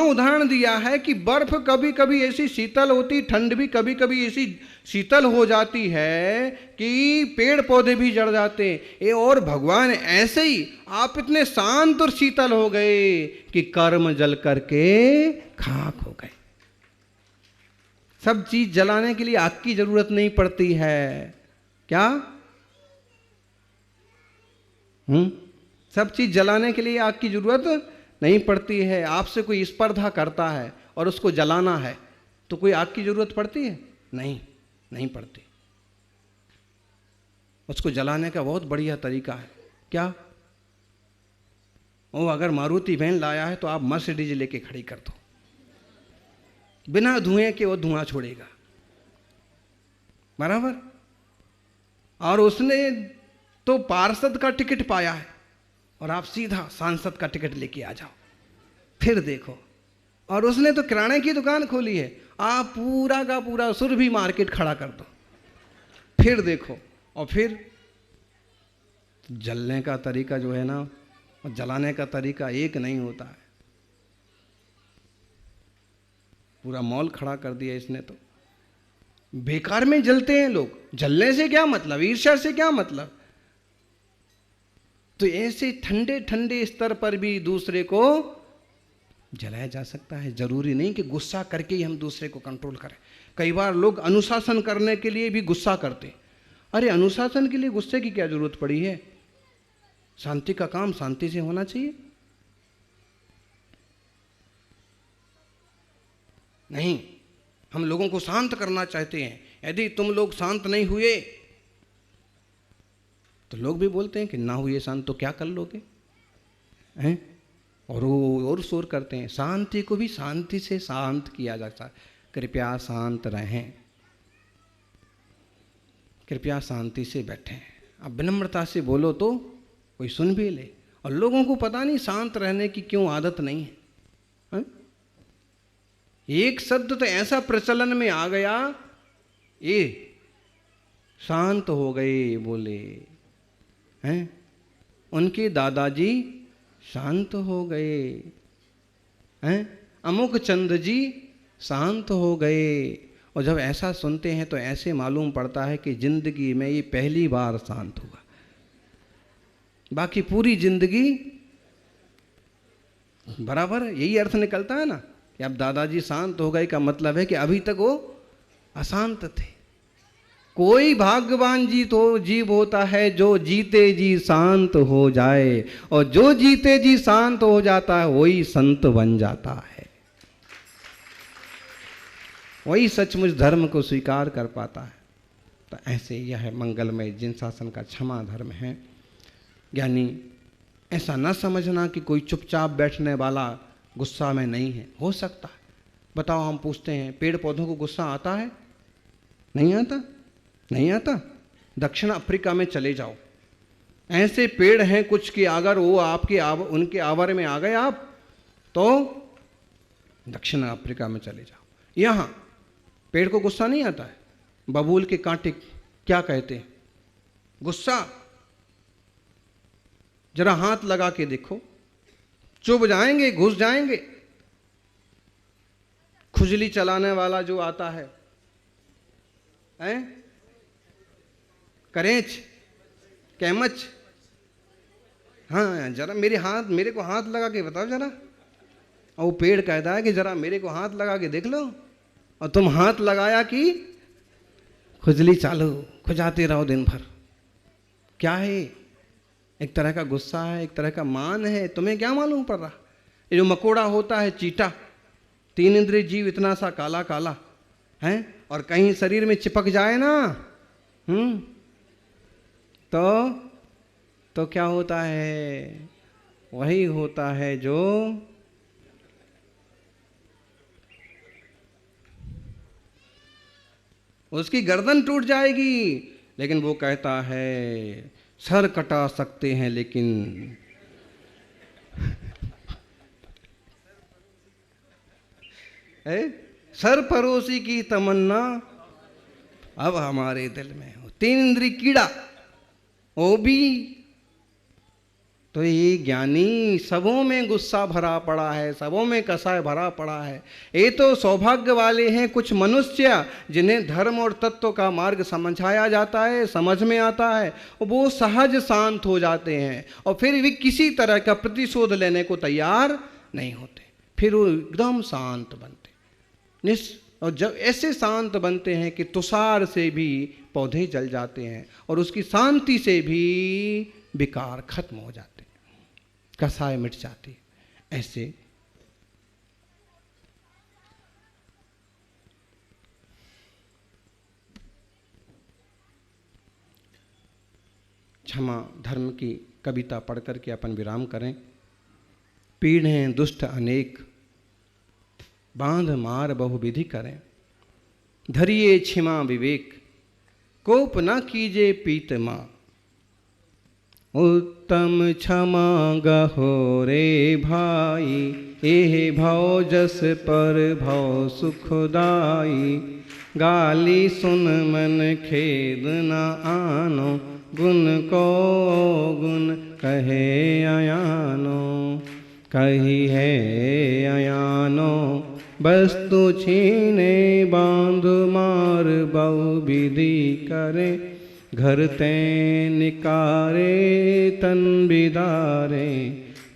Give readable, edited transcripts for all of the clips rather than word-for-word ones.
वहां उदाहरण दिया है कि बर्फ कभी कभी ऐसी शीतल होती, ठंड भी कभी कभी ऐसी शीतल हो जाती है कि पेड़ पौधे भी जड़ जाते हैं। ये और भगवान ऐसे ही आप इतने शांत और शीतल हो गए कि कर्म जल करके खाक हो गए। सब चीज जलाने के लिए आग की जरूरत नहीं पड़ती है क्या? सब चीज जलाने के लिए आग की जरूरत नहीं पड़ती है। आपसे कोई स्पर्धा करता है और उसको जलाना है तो कोई आग की जरूरत पड़ती है? नहीं पड़ती। उसको जलाने का बहुत बढ़िया तरीका है क्या? वो अगर मारुति वैन लाया है तो आप मर्सिडीज लेके खड़ी कर दो, बिना धुएं के वो धुआं छोड़ेगा, बराबर। और उसने तो पार्षद का टिकट पाया है और आप सीधा सांसद का टिकट लेके आ जाओ, फिर देखो। और उसने तो किराने की दुकान खोली है, आप पूरा का पूरा सुरभि मार्केट खड़ा कर दो, फिर देखो। और फिर जलने का तरीका जो है ना, और जलाने का तरीका एक नहीं होता है। पूरा मॉल खड़ा कर दिया इसने तो। बेकार में जलते हैं लोग। जलने से क्या मतलब, ईर्ष्या से क्या मतलब। तो ऐसे ठंडे ठंडे स्तर पर भी दूसरे को जलाया जा सकता है। जरूरी नहीं कि गुस्सा करके ही हम दूसरे को कंट्रोल करें। कई बार लोग अनुशासन करने के लिए भी गुस्सा करते। अरे अनुशासन के लिए गुस्से की क्या जरूरत पड़ी है? शांति का काम शांति से होना चाहिए। नहीं, हम लोगों को शांत करना चाहते हैं। यदि तुम लोग शांत नहीं हुए तो लोग भी बोलते हैं कि ना हुए शांत तो क्या कर लोगे हैं, और शोर करते हैं। शांति को भी शांति से शांत किया जाता है। कृपया शांत रहें, कृपया शांति से बैठें। अब विनम्रता से बोलो तो कोई सुन भी ले। और लोगों को पता नहीं शांत रहने की क्यों आदत नहीं है। एक शब्द तो ऐसा प्रचलन में आ गया, ये शांत हो गए बोले हैं, उनके दादाजी शांत हो गए हैं, अमुक चंद जी शांत हो गए। और जब ऐसा सुनते हैं तो ऐसे मालूम पड़ता है कि जिंदगी में ये पहली बार शांत हुआ, बाकी पूरी जिंदगी बराबर। यही अर्थ निकलता है ना कि अब दादाजी शांत हो गए का मतलब है कि अभी तक वो अशांत थे। कोई भाग्यवान जीव होता है जो जीते जी शांत हो जाए, और जो जीते जी शांत हो जाता है वही संत बन जाता है, वही सचमुच धर्म को स्वीकार कर पाता है। तो ऐसे यह मंगलमय जिन शासन का क्षमा धर्म है। ज्ञानी ऐसा न समझना कि कोई चुपचाप बैठने वाला गुस्सा में नहीं है। हो सकता है। बताओ, हम पूछते हैं पेड़ पौधों को गुस्सा आता है? नहीं आता, नहीं आता। दक्षिण अफ्रीका में चले जाओ, ऐसे पेड़ हैं कुछ कि अगर वो उनके आवर में आ गए आप तो दक्षिण अफ्रीका में चले जाओ। यहाँ पेड़ को गुस्सा नहीं आता है। बबूल के कांटे क्या कहते हैं? गुस्सा। जरा हाथ लगा के देखो, चुभ जाएंगे, घुस जाएंगे। खुजली चलाने वाला जो आता है, करेंच, कैमच। हाँ, जरा मेरे को हाथ लगा के बताओ जरा। और वो पेड़ कहता है कि जरा मेरे को हाथ लगा के देख लो, और तुम हाथ लगाया कि खुजली चालू, खुजाते रहो दिन भर। क्या है? एक तरह का गुस्सा है, एक तरह का मान है। तुम्हें क्या मालूम पड़ रहा? ये जो मकोड़ा होता है, चीटा, 3 इंद्रिय जीव, इतना सा काला काला है, और कहीं शरीर में चिपक जाए ना तो क्या होता है? वही होता है जो उसकी गर्दन टूट जाएगी। लेकिन वो कहता है सर कटा सकते हैं लेकिन सरफरोशी की तमन्ना अब हमारे दिल में हो। 3 इंद्रिय कीड़ा, वो भी तो ये ज्ञानी सबों में गुस्सा भरा पड़ा है, सबों में कसाय भरा पड़ा है। ये तो सौभाग्य वाले हैं कुछ मनुष्य जिन्हें धर्म और तत्व का मार्ग समझाया जाता है, समझ में आता है, वो सहज शांत हो जाते हैं और फिर भी किसी तरह का प्रतिशोध लेने को तैयार नहीं होते, फिर वो एकदम शांत बनते। और जब ऐसे शांत बनते हैं कि तुषार से भी पौधे जल जाते हैं और उसकी शांति से भी विकार खत्म हो जाते हैं, कसाय मिट जाती है। ऐसे क्षमा धर्म की कविता पढ़ करके अपन विराम करें। पीढ़ें दुष्ट अनेक, बांध मार बहुविधि करें, धरिए क्षमा विवेक, कोप न कीजे पीत माँ। उत्तम क्षमा गहो रे भाई, एह भव जस पर भव सुखदाई। गाली सुन मन खेद न आनो, गुण को गुण कहे अयानो। कही है अयानो वस्तु छीने, बांध मार बहु विधि करे। घर ते निकारे तन बिदारे,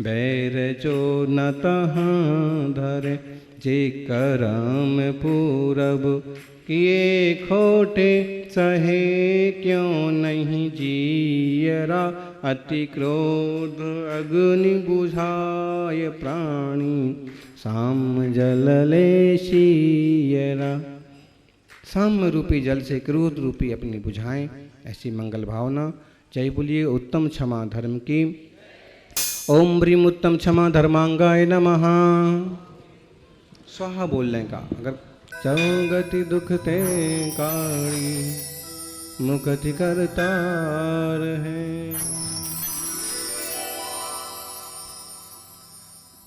बैर जो न तहाँ धरे। जे करम पूरब किए खोटे, सहे क्यों नहीं जियरा। अति क्रोध अग्नि बुझाय प्राणी, साम जल ले शीयरा। साम्य रूपी जल से क्रोध रूपी अपनी बुझाएं, ऐसी मंगल भावना। जय बोलिए उत्तम क्षमा धर्म की। ओम ब्रीम उत्तम क्षमा धर्मांगाय नमः। स्वाहा बोलने का। अगर चौगति दुख ते काड़ी, मुकति करतार है।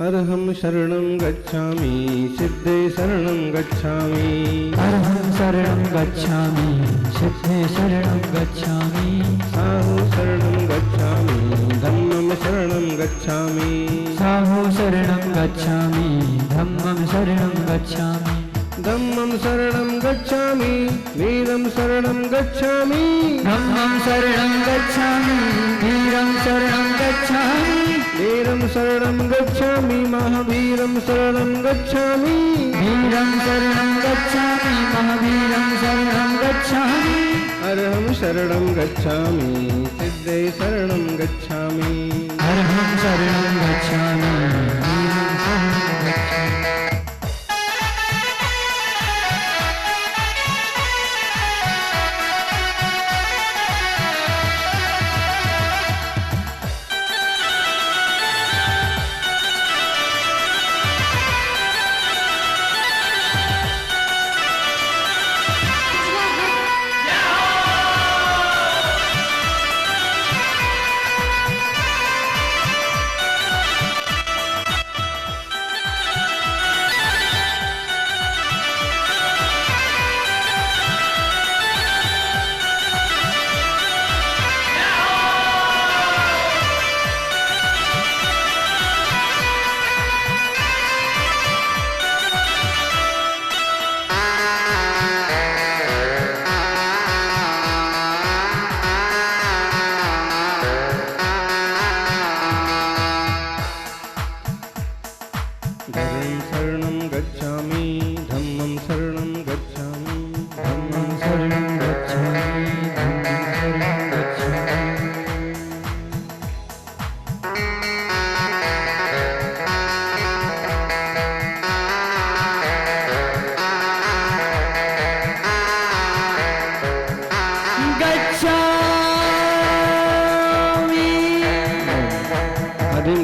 अरहं शरणं गच्छामि, सिद्धे शरणं गच्छामि। अरहं शरणं गच्छामि, सिद्धे शरणं गच्छामि। साहु शरणं गच्छामि, धम्मं शरणं गच्छामि। साहु शरणं गच्छामि, धम्मं शरणं गच्छामि। धम्मं शरणं गच्छामि, वीरं शरणं गच्छामि। धम्मं शरणं गच्छामि, वीरं शरणं गच्छामि। वीरं शरणं गच्छामि, महावीरं शरणं गच्छामि। वीरं शरणं गच्छामि, महावीरं शरणं गच्छामि। अरहं शरणं गच्छामि, सिद्धे शरणं गच्छामि। अरहं शरणं गच्छामि, वीरं शरणं गच्छामि।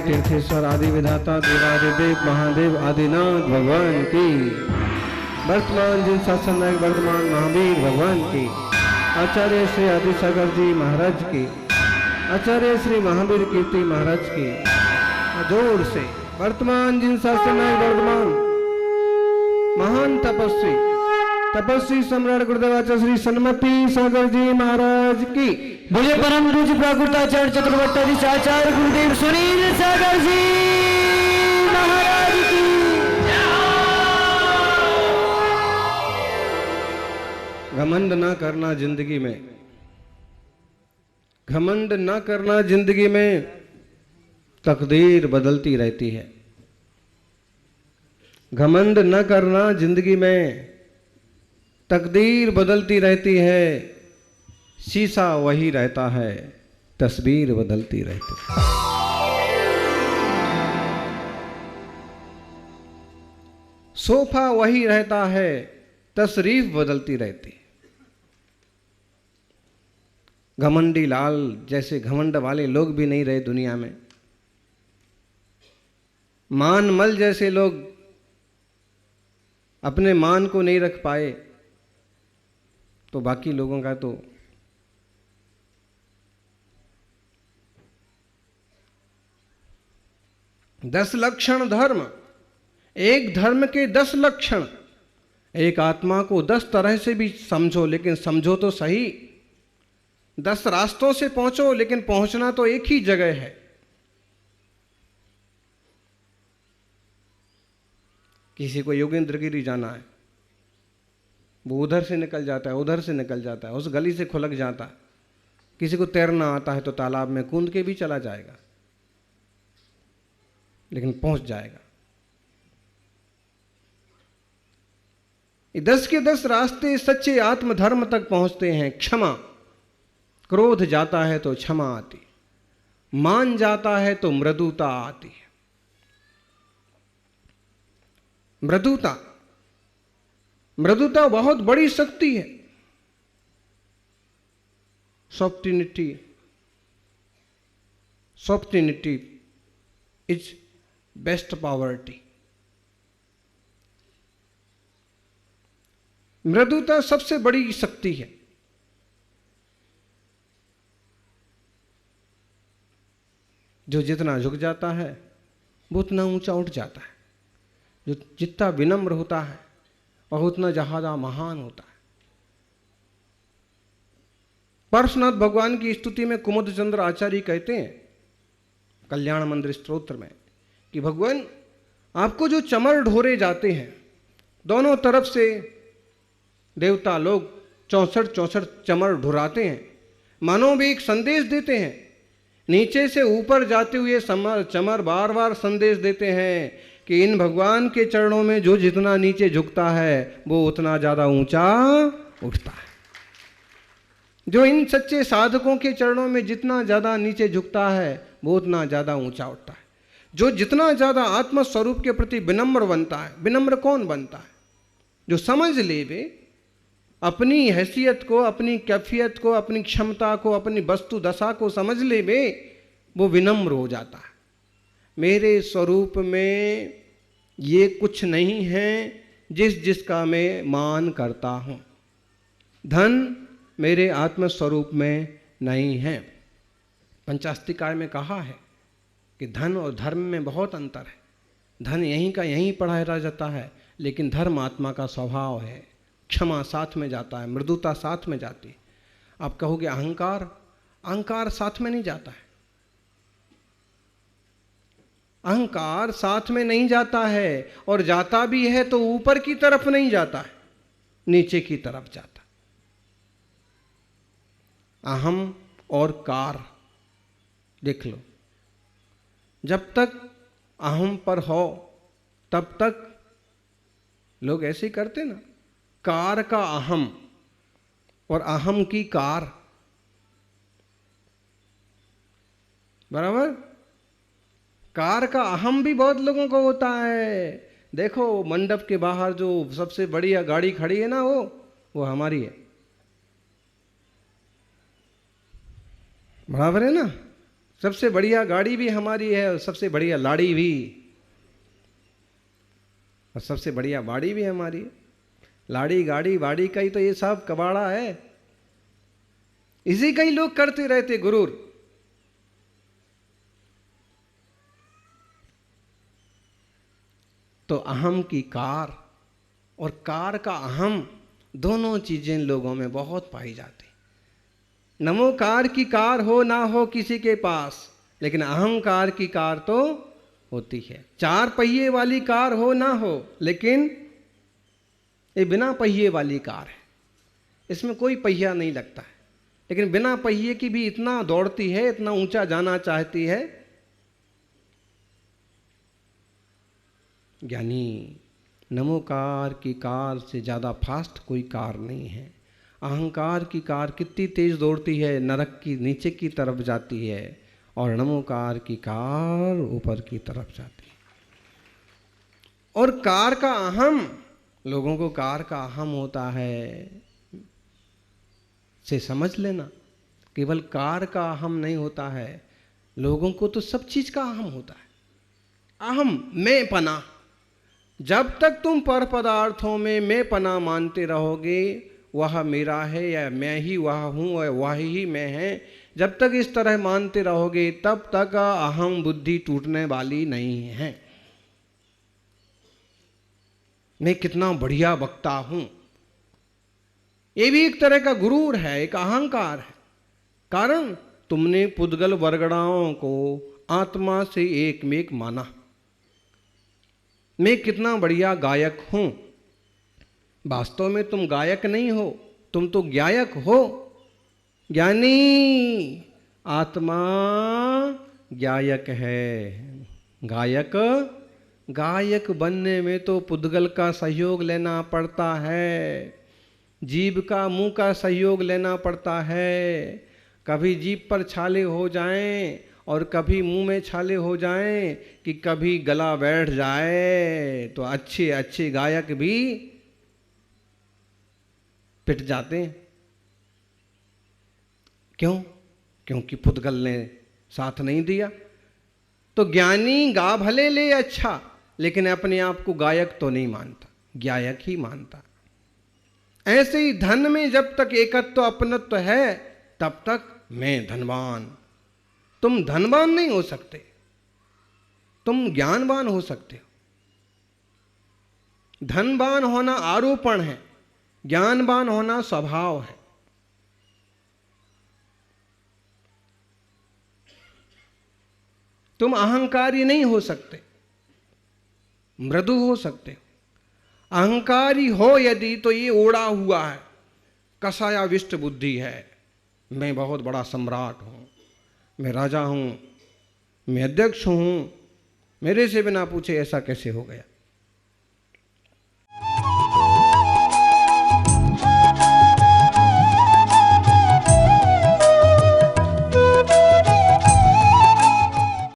तीर्थेश्वर आदि विधाता देवादिदेव महादेव आदिनाथ भगवान की। वर्तमान जिन शासन नायक वर्तमान महावीर भगवान की। आचार्य श्री आदिसागर जी महाराज की। आचार्य श्री महावीर कीर्ति महाराज की। जोर से वर्तमान जिन शासन नायक वर्तमान महान तपस्वी तपस्वी सम्राट गुरुदेवाचार्य श्री सन्मति सागर जी महाराज की। बोले परम पूज्य प्राकृताचार्य चक्रवर्ती आचार्य गुरुदेव सुनील सागर जी महाराज की। घमंड ना करना जिंदगी में, घमंड ना करना जिंदगी में, तकदीर बदलती रहती है। घमंड न करना जिंदगी में, तकदीर बदलती रहती है। शीशा वही रहता है, तस्वीर बदलती रहती है। सोफा वही रहता है, तशरीफ बदलती रहती है। घमंडी लाल जैसे घमंड वाले लोग भी नहीं रहे दुनिया में। मान मल जैसे लोग अपने मान को नहीं रख पाए, तो बाकी लोगों का तो दस लक्षण धर्म, एक धर्म के 10 लक्षण। एक आत्मा को 10 तरह से भी समझो, लेकिन समझो तो सही। 10 रास्तों से पहुंचो, लेकिन पहुंचना तो एक ही जगह है। किसी को योगेंद्रगिरी जाना है, वो उधर से निकल जाता है, उधर से निकल जाता है, उस गली से खुलक जाता है। किसी को तैरना आता है तो तालाब में कूद के भी चला जाएगा, लेकिन पहुंच जाएगा। ये 10 के 10 रास्ते सच्चे आत्मधर्म तक पहुंचते हैं। क्षमा, क्रोध जाता है तो क्षमा आती, मान जाता है तो मृदुता आती है। मृदुता, मृदुता बहुत बड़ी शक्ति है। सॉफ्टिनिटी, सॉफ्टिनिटी इज बेस्ट पावर्टी। मृदुता सबसे बड़ी शक्ति है। जो जितना झुक जाता है वो उतना ऊंचा उठ जाता है। जो जितना विनम्र होता है वह उतना ज्यादा महान होता है। पार्श्वनाथ भगवान की स्तुति में कुमुद चंद्र आचार्य कहते हैं कल्याण मंदिर स्तोत्र में कि भगवान आपको जो चमर ढोरे जाते हैं, दोनों तरफ से देवता लोग 64 चमर ढुराते हैं, मानो भी एक संदेश देते हैं। नीचे से ऊपर जाते हुए चमर बार बार संदेश देते हैं कि इन भगवान के चरणों में जो जितना नीचे झुकता है वो उतना ज्यादा ऊंचा उठता है। जो इन सच्चे साधकों के चरणों में जितना ज्यादा नीचे झुकता है वो उतना ज्यादा ऊंचा उठता है। जो जितना ज्यादा आत्म स्वरूप के प्रति विनम्र बनता है। विनम्र कौन बनता है? जो समझ ले वे अपनी हैसियत को, अपनी कैफियत को, अपनी क्षमता को, अपनी वस्तु दशा को समझ ले वे, वो विनम्र हो जाता है। मेरे स्वरूप में ये कुछ नहीं है जिसका मैं मान करता हूँ। धन मेरे आत्म स्वरूप में नहीं है। पंचास्तिकार में कहा है कि धन और धर्म में बहुत अंतर है। धन यहीं का यहीं पढ़ाया जाता है, लेकिन धर्म आत्मा का स्वभाव है। क्षमा साथ में जाता है, मृदुता साथ में जाती है। आप कहोगे अहंकार, अहंकार साथ में नहीं जाता है। अहंकार साथ में नहीं जाता है, और जाता भी है तो ऊपर की तरफ नहीं जाता है, नीचे की तरफ जाता। अहम और कार देख लो, जब तक अहम पर हो तब तक लोग ऐसे ही करते ना, कार का अहम और अहम की कार, बराबर। कार का अहम भी बहुत लोगों को होता है। देखो मंडप के बाहर जो सबसे बढ़िया गाड़ी खड़ी है ना, वो हमारी है, बराबर है ना। सबसे बढ़िया गाड़ी भी हमारी है, और सबसे बढ़िया लाड़ी भी, और सबसे बढ़िया बाड़ी भी हमारी है। लाड़ी गाड़ी बाड़ी का ही तो ये सब कबाड़ा है। इसी का ही लोग करते रहते गुरूर। तो अहम की कार और कार का अहम दोनों चीजें लोगों में बहुत पाई जाती। नमोकार की कार हो ना हो किसी के पास, लेकिन अहंकार की कार तो होती है। 4 पहिए वाली कार हो ना हो, लेकिन ये बिना पहिए वाली कार है, इसमें कोई पहिया नहीं लगता है, लेकिन बिना पहिए की भी इतना दौड़ती है, इतना ऊंचा जाना चाहती है। ज्ञानी नमोकार की कार से ज़्यादा फास्ट कोई कार नहीं है। अहंकार की कार कितनी तेज दौड़ती है, नरक की नीचे की तरफ जाती है, और नमोकार की कार ऊपर की तरफ जाती है। और कार का अहम, लोगों को कार का अहम होता है से समझ लेना। केवल कार का अहम नहीं होता है, लोगों को तो सब चीज का अहम होता है। अहम, मैं पना। जब तक तुम पर पदार्थों में मैं पना मानते रहोगे, वह मेरा है या मैं ही वह हूँ और वह ही मैं है, जब तक इस तरह मानते रहोगे तब तक अहम बुद्धि टूटने वाली नहीं है। मैं कितना बढ़िया वक्ता हूं, ये भी एक तरह का गुरूर है, एक अहंकार है। कारण तुमने पुद्गल वरगड़ाओं को आत्मा से एकमेक माना। मैं कितना बढ़िया गायक हूं, वास्तव में तुम गायक नहीं हो, तुम तो ज्ञायक हो। ज्ञानी आत्मा ज्ञायक है। गायक बनने में तो पुद्गल का सहयोग लेना पड़ता है, जीभ का मुंह का सहयोग लेना पड़ता है। कभी जीभ पर छाले हो जाएं और कभी मुंह में छाले हो जाएं, कि कभी गला बैठ जाए तो अच्छे अच्छे गायक भी पिट जाते हैं। क्यों? क्योंकि पुद्गल ने साथ नहीं दिया। तो ज्ञानी गा भले ले अच्छा, लेकिन अपने आप को गायक तो नहीं मानता, ज्ञायक ही मानता। ऐसे ही धन में जब तक एकत्व अपनत्व है, तब तक मैं धनवान। तुम धनवान नहीं हो सकते, तुम ज्ञानवान हो सकते हो। धनवान होना आरोपण है, ज्ञानवान होना स्वभाव है। तुम अहंकारी नहीं हो सकते, मृदु हो सकते हो। अहंकारी हो यदि तो ये ओढ़ा हुआ है, कसायाविष्ट बुद्धि है। मैं बहुत बड़ा सम्राट हूं, मैं राजा हूं, मैं अध्यक्ष हूं, मेरे से बिना पूछे ऐसा कैसे हो गया।